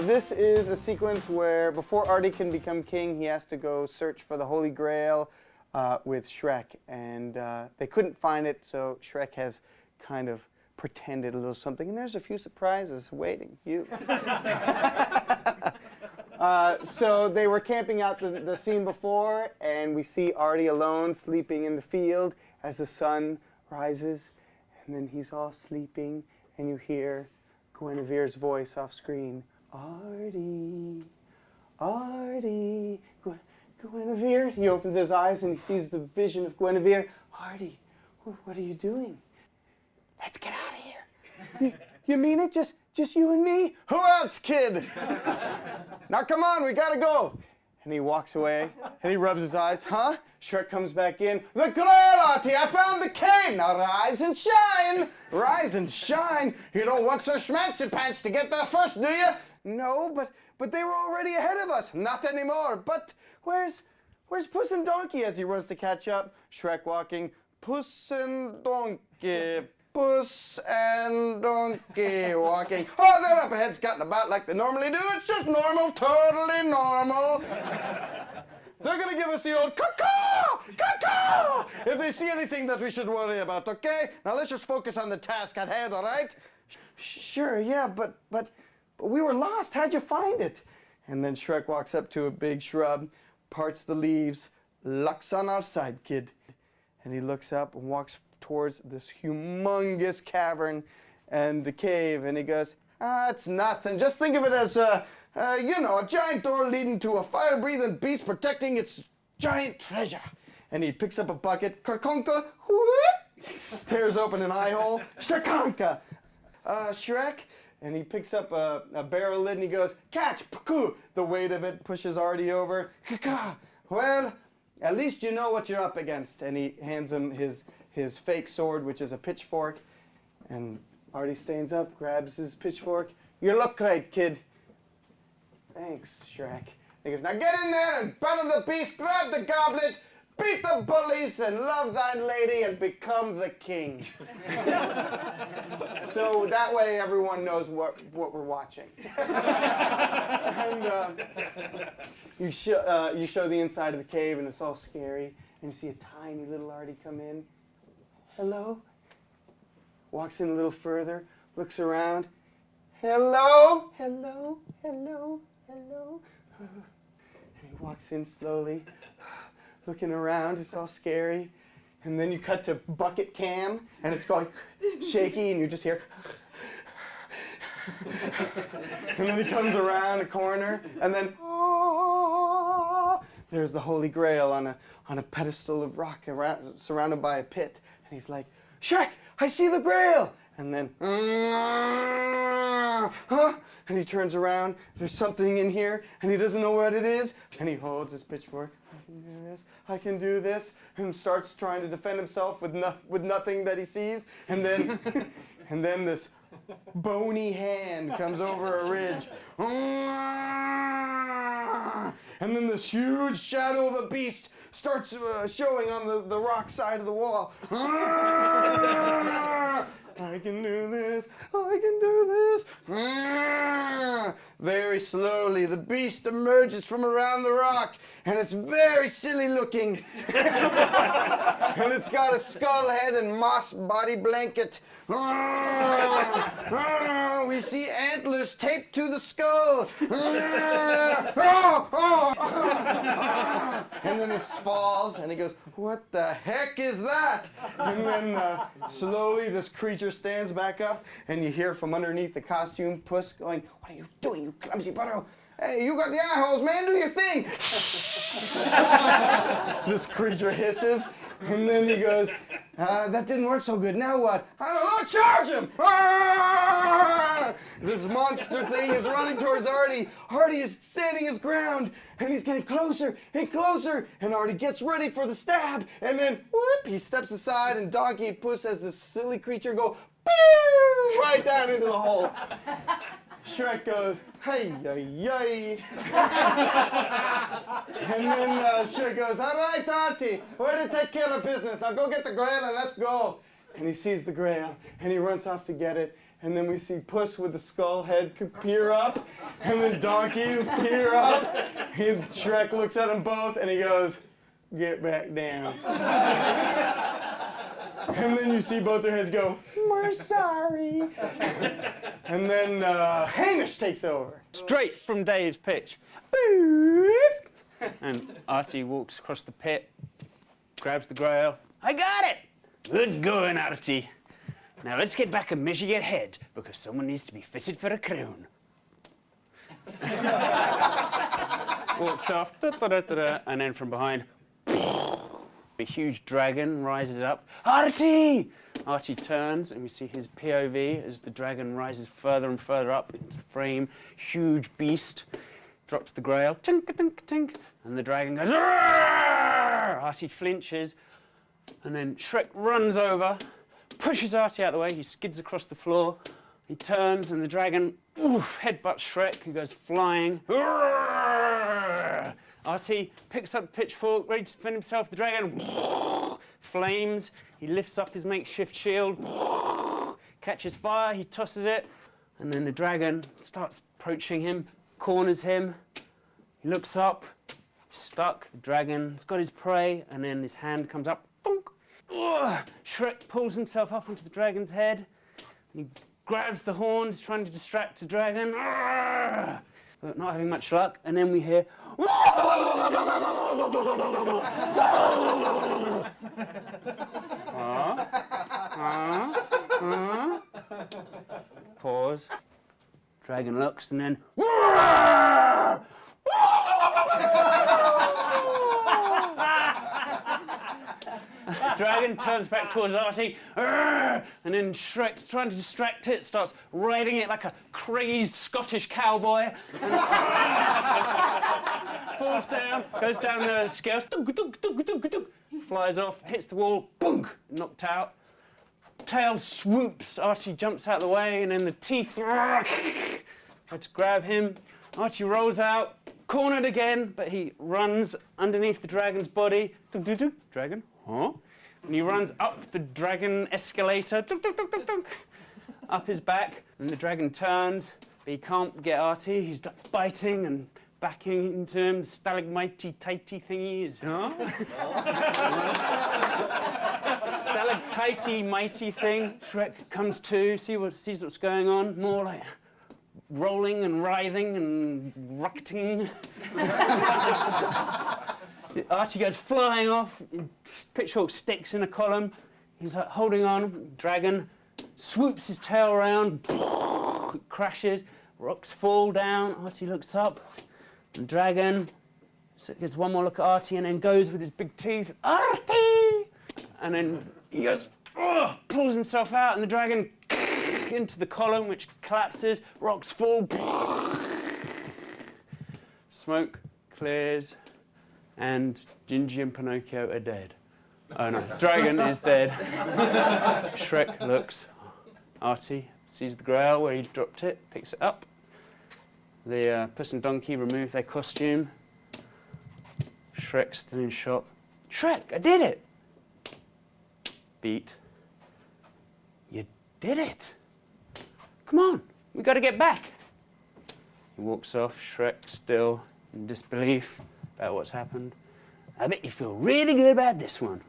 This is a sequence where before Artie can become king, he has to go search for the Holy Grail with Shrek. And they couldn't find it, so Shrek has kind of pretended a little something. And there's a few surprises waiting you. So they were camping out the scene before, and we see Artie alone sleeping in the field as the sun rises. And then he's all sleeping, and you hear Guinevere's voice off screen. Artie, Artie, Guinevere. He opens his eyes and he sees the vision of Guinevere. Artie, what are you doing? Let's get out of here. You mean it? Just you and me? Who else, kid? Now come on, we gotta go. And he walks away, and he rubs his eyes. Huh? Shrek comes back in. The Grail, Artie! I found the cave! Now rise and shine! Rise and shine! You don't want so schmancy pants to get there first, do you? No, but they were already ahead of us. Not anymore. But where's Puss and Donkey as he runs to catch up? Shrek walking. Puss and Donkey. Puss and Donkey walking. Oh, they're up ahead, scutting about like they normally do. It's just normal, totally normal. They're gonna give us the old caw-caw, caw-caw, if they see anything that we should worry about, okay? Now let's just focus on the task at hand, all right? Sure, yeah, but we were lost. How'd you find it? And then Shrek walks up to a big shrub, parts the leaves. Luck's on our side, kid. And he looks up and walks towards this humongous cavern and the cave, and he goes, it's nothing. Just think of it as a giant door leading to a fire-breathing beast protecting its giant treasure. And he picks up a bucket, karkonka, whoop, tears open an eye hole, shakanka, Shrek, and he picks up a barrel lid and he goes, catch, puku. The weight of it pushes Artie over. Well, at least you know what you're up against. And he hands him his fake sword, which is a pitchfork. And Artie stands up, grabs his pitchfork. You look great, kid. Thanks, Shrek. He goes, now get in there and battle the beast, grab the goblet, beat the bullies, and love thine lady, and become the king. So that way everyone knows what we're watching. And you show the inside of the cave, and it's all scary. And you see a tiny little Artie come in. Hello? Walks in a little further, looks around. Hello? Hello? Hello? Hello? And he walks in slowly, looking around. It's all scary. And then you cut to bucket cam, and it's going shaky, and you just hear. And then he comes around a corner, and then there's the Holy Grail on a pedestal of rock surrounded by a pit. And he's like, Shrek, I see the Grail! And then, huh? And he turns around, there's something in here, and he doesn't know what it is. And he holds his pitchfork. I can do this, I can do this. And starts trying to defend himself with nothing that he sees. And then, and then this bony hand comes over a ridge. And then this huge shadow of a beast starts showing on the rock side of the wall. I can do this, I can do this. Very slowly, the beast emerges from around the rock, and it's very silly looking. And it's got a skull head and moss body blanket. We see antlers taped to the skull. And then it falls, and he goes, what the heck is that? And then slowly this creature stands back up, and you hear from underneath the costume Puss going, what are you doing, you clumsy butto? Hey, you got the eye holes, man, do your thing. This creature hisses, and then he goes, that didn't work so good, now what? I don't know, charge him! This monster thing is running towards Artie. Artie is standing his ground, and he's getting closer and closer, and Artie gets ready for the stab, and then, whoop, he steps aside, and Donkey and Puss, as this silly creature, go, pew, right down into the hole. Shrek goes, hey, yay. And then Shrek goes, all right, Auntie, we're to take care of business. Now go get the Grail and let's go. And he sees the Grail, and he runs off to get it. and then we see Puss with the skull head peer up, and then Donkey peer up, and Shrek looks at them both, and he goes, get back down. And then you see both their heads go, we're sorry. And then Hamish takes over. Straight from Dave's pitch. And Artie walks across the pit, grabs the grail. I got it! Good going, Artie. Now let's get back and measure your head, because someone needs to be fitted for a crown. Walks off, and then from behind, a huge dragon rises up. Artie! Artie turns, and we see his POV as the dragon rises further and further up into frame. Huge beast. Drops the grail. Tink, tink, tink. And the dragon goes, Arrgh! Artie flinches. And then Shrek runs over, pushes Artie out of the way. He skids across the floor. He turns, and the dragon headbutts Shrek, who goes flying. Arrgh! Artie picks up the pitchfork, ready to defend himself. The dragon flames. He lifts up his makeshift shield, catches fire. He tosses it, and then the dragon starts approaching him, corners him. He looks up, stuck. The dragon's got his prey, and then his hand comes up. Bonk. Shrek pulls himself up onto the dragon's head. He grabs the horns, trying to distract the dragon. But not having much luck. And then we hear. Pause. Dragon looks, and then. Dragon turns back towards Artie, and then Shrek's trying to distract it, starts riding it like a crazed Scottish cowboy. Falls down, goes down the scales, flies off, hits the wall, boom, knocked out. Tail swoops, Artie jumps out of the way, and then the teeth try to grab him. Artie rolls out, cornered again, but he runs underneath the dragon's body. Dragon, huh? And he runs up the dragon escalator, up his back, and the dragon turns, but he can't get Artie. He's biting and backing into him, stalagmitey-tighty thingies. Huh? Stalactitey-mighty thing. Shrek comes to, sees what's going on, more like rolling and writhing and rocketing. Artie goes flying off, pitchfork sticks in a column. He's like holding on, dragon swoops his tail around, crashes, rocks fall down. Artie looks up, and dragon gets one more look at Artie and then goes with his big teeth, Artie! And then he goes, pulls himself out, and the dragon into the column, which collapses, rocks fall, smoke clears, and Gingy and Pinocchio are dead. Oh no, dragon is dead. Shrek looks. Artie sees the grail where he dropped it, picks it up. The Puss and Donkey remove their costume. Shrek's still in shock. Shrek, I did it! Beat. You did it! Come on, we gotta get back. He walks off, Shrek still in disbelief about what's happened. I bet you feel really good about this one.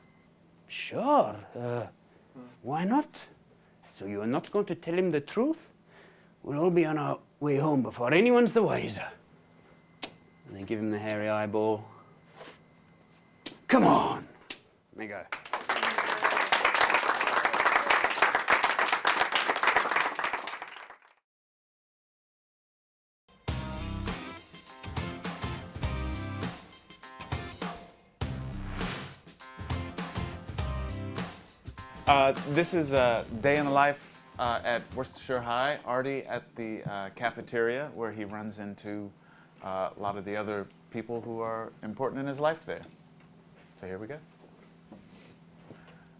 Sure. Why not? So you are not going to tell him the truth? We'll all be on our way home before anyone's the wiser. And they give him the hairy eyeball. Come on. There you go. This is a day in the life at Worcestershire High. Artie at the cafeteria, where he runs into a lot of the other people who are important in his life today. So here we go.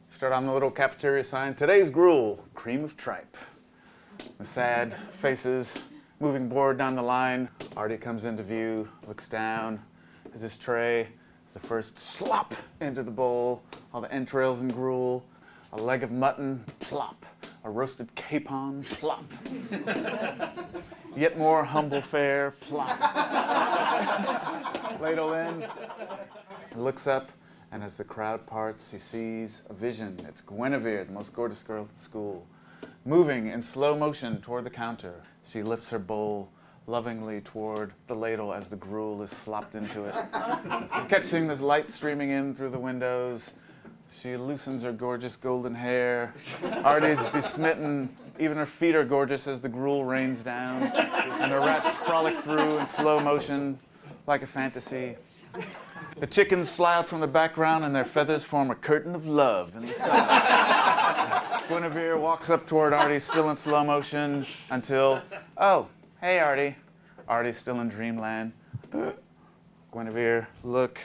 Start on the little cafeteria sign. Today's gruel, cream of tripe. The sad faces, moving board down the line. Artie comes into view, looks down at his tray. It's the first slop into the bowl, all the entrails and gruel. A leg of mutton, plop. a roasted capon, plop. Yet more humble fare, plop. Ladle in. He looks up, and as the crowd parts, he sees a vision. It's Guinevere, the most gorgeous girl at the school, moving in slow motion toward the counter. She lifts her bowl lovingly toward the ladle as the gruel is slopped into it. Catching this light streaming in through the windows, she loosens her gorgeous golden hair. Artie's besmitten. Even her feet are gorgeous as the gruel rains down, and the rats frolic through in slow motion like a fantasy. The chickens fly out from the background, and their feathers form a curtain of love in the sun. Guinevere walks up toward Artie, still in slow motion, until, oh, hey, Artie. Artie's still in dreamland. Guinevere, look.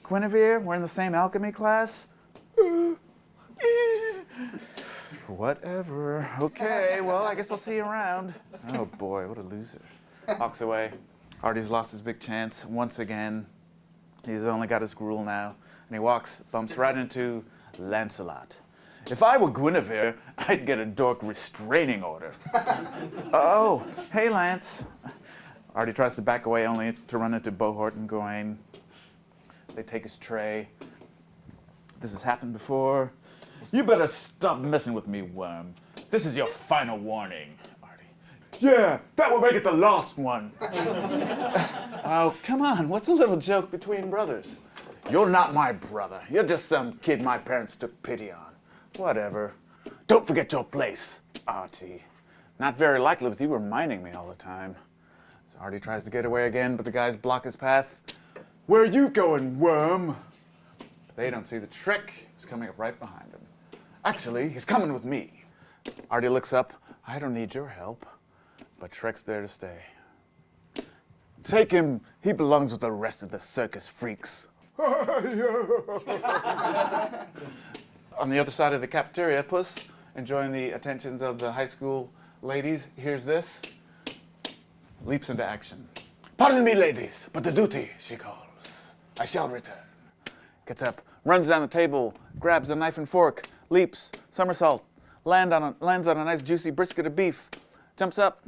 Guinevere, we're in the same alchemy class? Whatever. Okay, well, I guess I'll see you around. Oh, boy, what a loser. Walks away. Artie's lost his big chance once again. He's only got his gruel now. And he bumps right into Lancelot. If I were Guinevere, I'd get a dork restraining order. Oh, hey, Lance. Artie tries to back away only to run into Bohort and Gawain. They take his tray. This has happened before. You better stop messing with me, worm. This is your final warning, Artie. Yeah, that will make it the last one. Oh, come on. What's a little joke between brothers? You're not my brother. You're just some kid my parents took pity on. Whatever. Don't forget your place, Artie. Not very likely with you reminding me all the time. So Artie tries to get away again, but the guys block his path. Where are you going, worm? They don't see that Shrek is coming up right behind him. Actually, he's coming with me. Artie looks up. I don't need your help. But Shrek's there to stay. Take him. He belongs with the rest of the circus freaks. On the other side of the cafeteria, Puss, enjoying the attentions of the high school ladies, hears this. Leaps into action. Pardon me, ladies, but the duty, she calls. I shall return. Gets up, runs down the table, grabs a knife and fork, leaps, somersault, lands on a nice juicy brisket of beef, jumps up,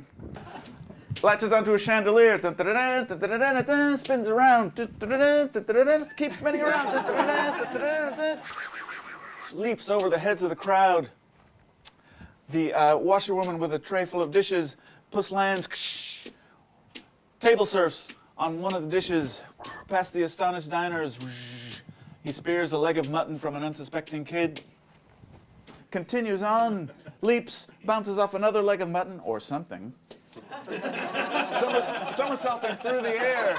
latches onto a chandelier, spins around, keeps spinning around, leaps over the heads of the crowd. The washerwoman with a tray full of dishes, Puss lands, table surfs on one of the dishes, past the astonished diners. He spears a leg of mutton from an unsuspecting kid. Continues on, leaps, bounces off another leg of mutton, or something. Somersaulting through the air.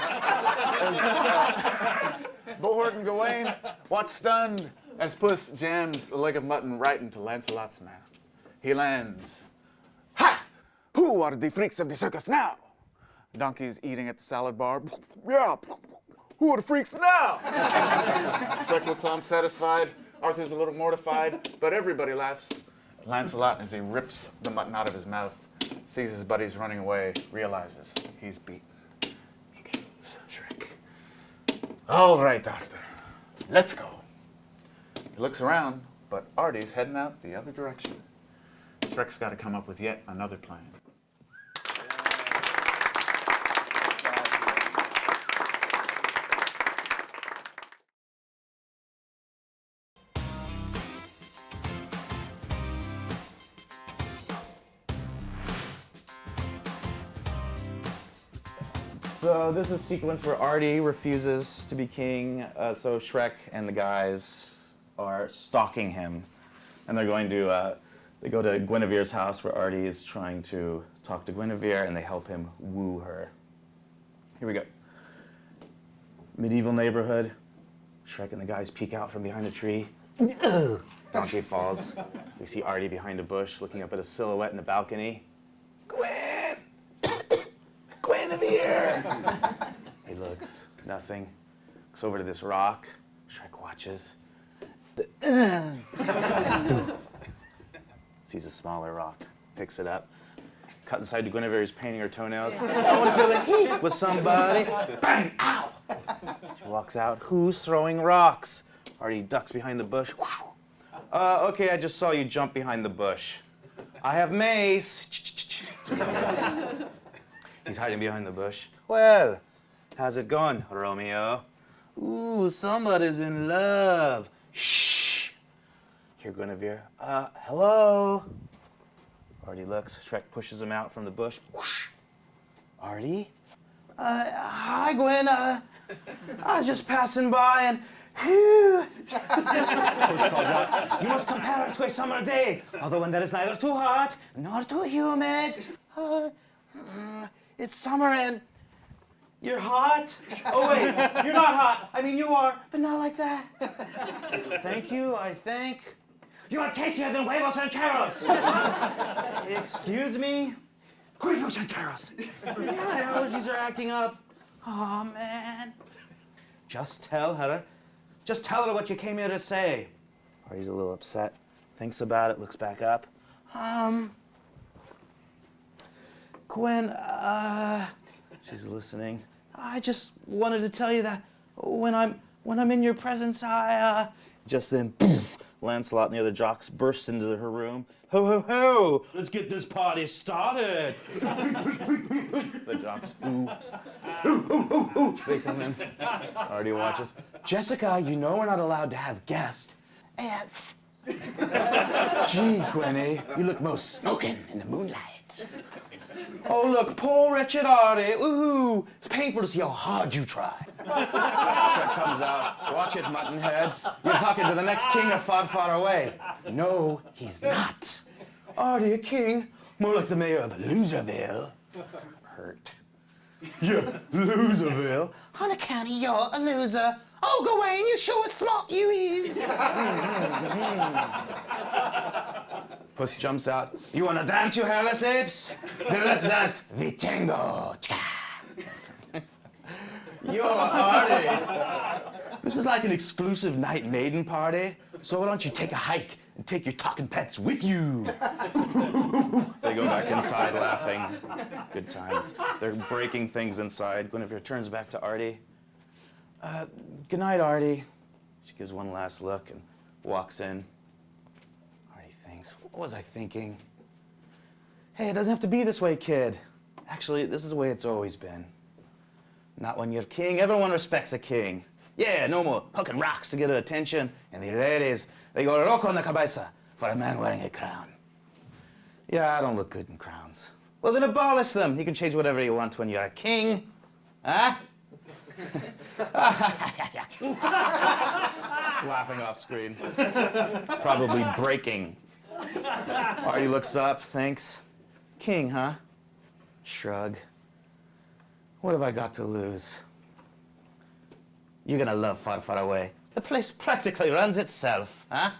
Bohort and Gawain watch stunned as Puss jams a leg of mutton right into Lancelot's mouth. He lands. Ha! Who are the freaks of the circus now? Donkey's eating at the salad bar. Yeah, who are the freaks now? Shrek looks on satisfied. Arthur's a little mortified, but everybody laughs. Lancelot, as he rips the mutton out of his mouth, sees his buddies running away, realizes he's beaten. He goes, Shrek. All right, Arthur, let's go. He looks around, but Artie's heading out the other direction. Shrek's got to come up with yet another plan. So this is a sequence where Artie refuses to be king, so Shrek and the guys are stalking him. And they're going to, they go to Guinevere's house where Artie is trying to talk to Guinevere, and they help him woo her. Here we go. Medieval neighborhood. Shrek and the guys peek out from behind a tree. Donkey falls. We see Artie behind a bush looking up at a silhouette in the balcony. Guinevere! He looks, nothing. Looks over to this rock. Shrek watches. Sees a smaller rock, picks it up. Cut inside to Guinevere's painting her toenails. I want to feel the heat with somebody. Bang! Ow! She walks out. Who's throwing rocks? Artie ducks behind the bush. Okay, I just saw you jump behind the bush. I have mace. He's hiding behind the bush. Well, how's it going, Romeo? Ooh, somebody's in love. Shh. Here, Guinevere. Hello. Artie looks. Shrek pushes him out from the bush. Whoosh. Artie? Hi, Gwen. I was just passing by and whew. Puss calls out, you must compare it to a summer day, although when there is neither too hot nor too humid. It's summer and you're hot? Oh wait, you're not hot. I mean you are, but not like that. Thank you, I think. You are tastier than huevos rancheros. Excuse me? Huevos rancheros. Yeah, my allergies are acting up. Oh man. Just tell her what you came here to say. Artie's a little upset. Thinks about it, looks back up. Gwen, she's listening. I just wanted to tell you that when I'm in your presence, just then, poof, Lancelot and the other jocks burst into her room. Ho, ho, ho! Let's get this party started! The jocks, ooh. Ooh, ooh, ooh, ooh. They come in. Artie watches. Jessica, you know we're not allowed to have guests. And gee, Gwenny, you look most smoking in the moonlight. Oh, look, poor wretched Artie. Ooh, it's painful to see how hard you try. Shrek comes out. Watch it, Muttonhead. You're talking to the next king of far, far away. No, he's not. Artie, a king? More like the mayor of Loserville. Hurt. Yeah, Loserville. On account of you're a loser. Oh, Gawain, you sure smart you is. Puss jumps out. You wanna dance, you hairless apes? Then let's dance the tango. You're Artie. This is like an exclusive night maiden party. So why don't you take a hike and take your talking pets with you? They go back inside laughing. Good times. They're breaking things inside. Guinevere turns back to Artie. Good night, Artie. She gives one last look and walks in. Artie thinks, what was I thinking? Hey, it doesn't have to be this way, kid. Actually, this is the way it's always been. Not when you're king. Everyone respects a king. Yeah, no more hooking rocks to get her attention. And the ladies, they go loco en la cabeza for a man wearing a crown. Yeah, I don't look good in crowns. Well, then abolish them. You can change whatever you want when you're a king. Huh? It's laughing off screen. Probably breaking. Artie looks up, thinks. King, huh? Shrug. What have I got to lose? You're gonna love Far, Far Away. The place practically runs itself, huh?